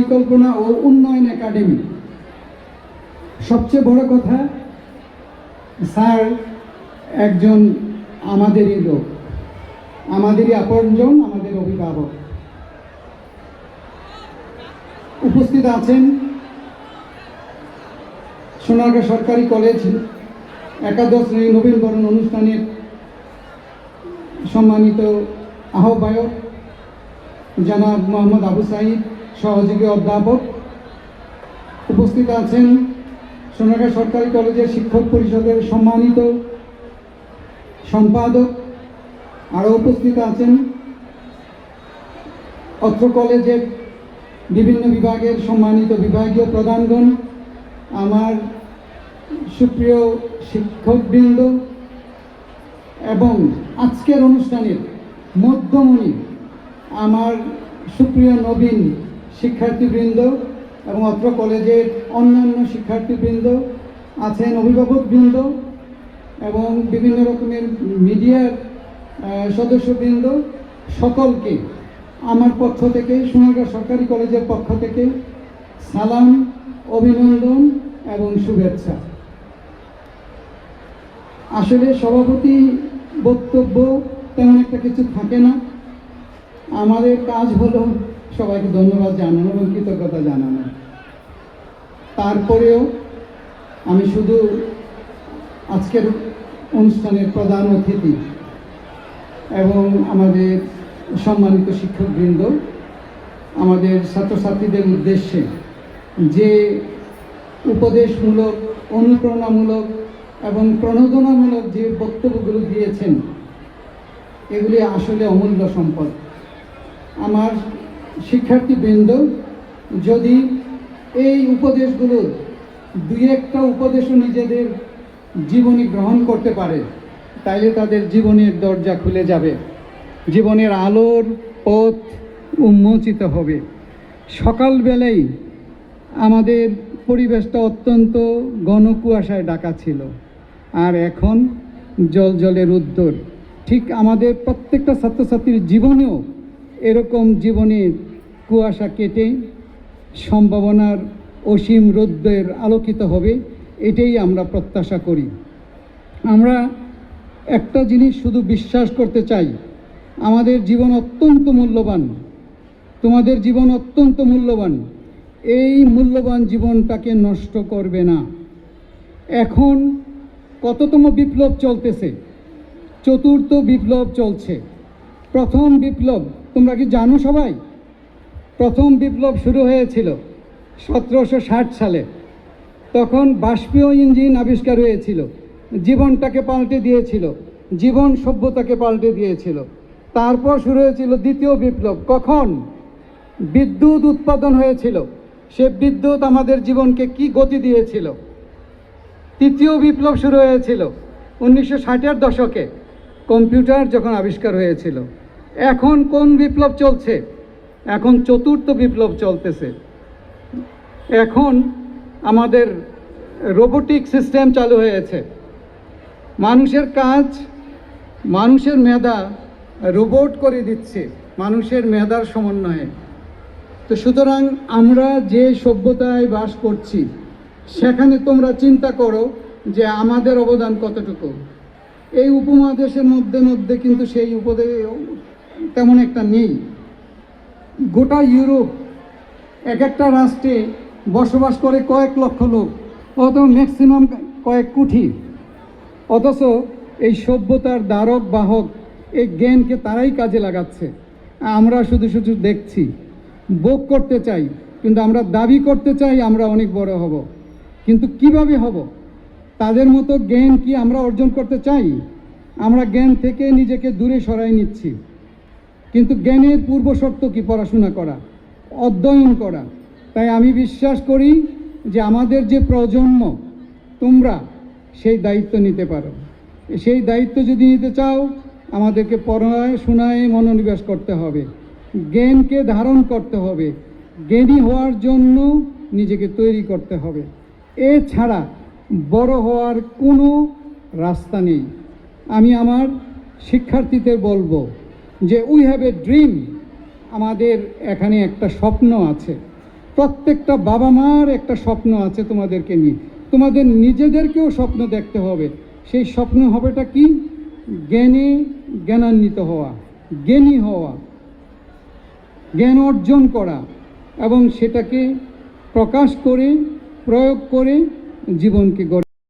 পরিকল্পনা ও উন্নয়ন একাডেমি। সবচেয়ে বড় কথা, স্যার একজন আমাদেরই লোক, আমাদেরই আপনজন, আমাদের অভিভাবক। উপস্থিত আছেন সোনারগাঁ সরকারি কলেজ একাদশ নবীনবরণ অনুষ্ঠানের সম্মানিত আহ্বায়ক জনাব মোহাম্মদ আবু সাইদ, সহযোগী অধ্যাপক। উপস্থিত আছেন সোনারগাঁ সরকারি কলেজের শিক্ষক পরিষদের সম্মানিত সম্পাদক। আরও উপস্থিত আছেন অত্র কলেজের বিভিন্ন বিভাগের সম্মানিত বিভাগীয় প্রধানগণ, আমার সুপ্রিয় শিক্ষকবৃন্দ এবং আজকের অনুষ্ঠানের মধ্যমণি আমার সুপ্রিয় নবীন শিক্ষার্থীবৃন্দ এবং অত্র কলেজের অন্যান্য শিক্ষার্থীবৃন্দ আছেন, অভিভাবকবৃন্দ এবং বিভিন্ন রকমের মিডিয়ার সদস্যবৃন্দ। সকলকে আমার পক্ষ থেকে, সোনারগাঁ সরকারি কলেজের পক্ষ থেকে সালাম, অভিনন্দন এবং শুভেচ্ছা। আসলে সভাপতি বক্তব্য তেমন একটা কিছু থাকে না, আমাদের কাজ হলো সবাইকে ধন্যবাদ জানানো এবং কৃতজ্ঞতা জানানো। তারপরেও আমি শুধু আজকের অনুষ্ঠানের প্রধান অতিথি এবং আমাদের সম্মানিত শিক্ষকবৃন্দ, আমাদের ছাত্রছাত্রীদের উদ্দেশ্যে যে উপদেশমূলক, অনুপ্রেরণামূলক এবং প্রণোদনামূলক যে বক্তব্যগুলো দিয়েছেন, এগুলি আসলে অমূল্য সম্পদ। আমার শিক্ষার্থীবৃন্দ যদি এই উপদেশগুলোর দুই একটা উপদেশও নিজেদের জীবনে গ্রহণ করতে পারে, তাইলে তাদের জীবনের দরজা খুলে যাবে, জীবনের আলোর পথ উন্মোচিত হবে। সকালবেলায় আমাদের পরিবেশটা অত্যন্ত ঘন কুয়াশায় ঢাকা ছিল, আর এখন জলের উদ্দর। ঠিক আমাদের প্রত্যেকটা ছাত্রছাত্রীর জীবনেও এরকম জীবনের কুয়াশা কেটে সম্ভাবনার অসীম রৌদ্রের আলোকিত হবে, এটাই আমরা প্রত্যাশা করি। আমরা একটা জিনিস শুধু বিশ্বাস করতে চাই, আমাদের জীবন অত্যন্ত মূল্যবান, তোমাদের জীবন অত্যন্ত মূল্যবান। এই মূল্যবান জীবনটাকে নষ্ট করবে না। এখন কততম বিপ্লব চলতেছে? চতুর্থ বিপ্লব চলছে। প্রথম বিপ্লব তোমরা কি জানো সবাই? প্রথম বিপ্লব শুরু হয়েছিল 1760 সালে। তখন বাষ্পীয় ইঞ্জিন আবিষ্কার হয়েছিল, জীবনটাকে পাল্টে দিয়েছিল, জীবন সভ্যতাকে পাল্টে দিয়েছিল। তারপর শুরু হয়েছিল দ্বিতীয় বিপ্লব। কখন? বিদ্যুৎ উৎপাদন হয়েছিল, সে বিদ্যুৎ আমাদের জীবনকে কি গতি দিয়েছিল। তৃতীয় বিপ্লব শুরু হয়েছিল 1960-এর দশকে, কম্পিউটার যখন আবিষ্কার হয়েছিল। এখন কোন বিপ্লব চলছে? এখন চতুর্থ বিপ্লব চলতেছে। এখন আমাদের রোবোটিক সিস্টেম চালু হয়েছে। মানুষের কাজ, মানুষের মেধা রোবট করে দিচ্ছে মানুষের মেধার সমন্বয়ে। তো সুতরাং আমরা যে সভ্যতায় বাস করছি, সেখানে তোমরা চিন্তা করো যে আমাদের অবদান কতটুকু। এই উপমহাদেশের মধ্যে কিন্তু সেই তেমন একটা নেই। গোটা ইউরোপ এক একটা রাষ্ট্রে বসবাস করে কয়েক লক্ষ লোক, অত ম্যাক্সিমাম কয়েক কোটি। অথচ এই সভ্যতার ধারক বাহক এই জ্ঞানকে তারাই কাজে লাগাচ্ছে। আমরা শুধু শুধু দেখছি, ভোগ করতে চাই, কিন্তু আমরা দাবি করতে চাই আমরা অনেক বড় হব। কিন্তু কিভাবে হব? তাদের মতো জ্ঞান কি আমরা অর্জন করতে চাই? আমরা জ্ঞান থেকে নিজেকে দূরে সরাই নিচ্ছি। কিন্তু জ্ঞানের পূর্বশর্ত কি? পড়াশোনা করা, অধ্যয়ন করা। তাই আমি বিশ্বাস করি যে আমাদের যে প্রজন্ম, তোমরা সেই দায়িত্ব নিতে পারো। সেই দায়িত্ব যদি নিতে চাও, আমাদেরকে পড়াশোনায় মনোনিবেশ করতে হবে, জ্ঞানকে ধারণ করতে হবে, জ্ঞানী হওয়ার জন্য নিজেকে তৈরি করতে হবে। এছাড়া বড় হওয়ার কোনো রাস্তা নেই। আমি আমার শিক্ষার্থীদের বলবো যে উই হ্যাভ এ ড্রিম, আমাদের এখানে একটা স্বপ্ন আছে। প্রত্যেকটা বাবা মার একটা স্বপ্ন আছে তোমাদেরকে নিয়ে, তোমাদের নিজেদেরকেও স্বপ্ন দেখতে হবে। সেই স্বপ্ন হবেটা কি? জ্ঞানে জ্ঞানান্বিত হওয়া, জ্ঞানী হওয়া, জ্ঞান অর্জন করা এবং সেটাকে প্রকাশ করে প্রয়োগ করে জীবনকে গড়ে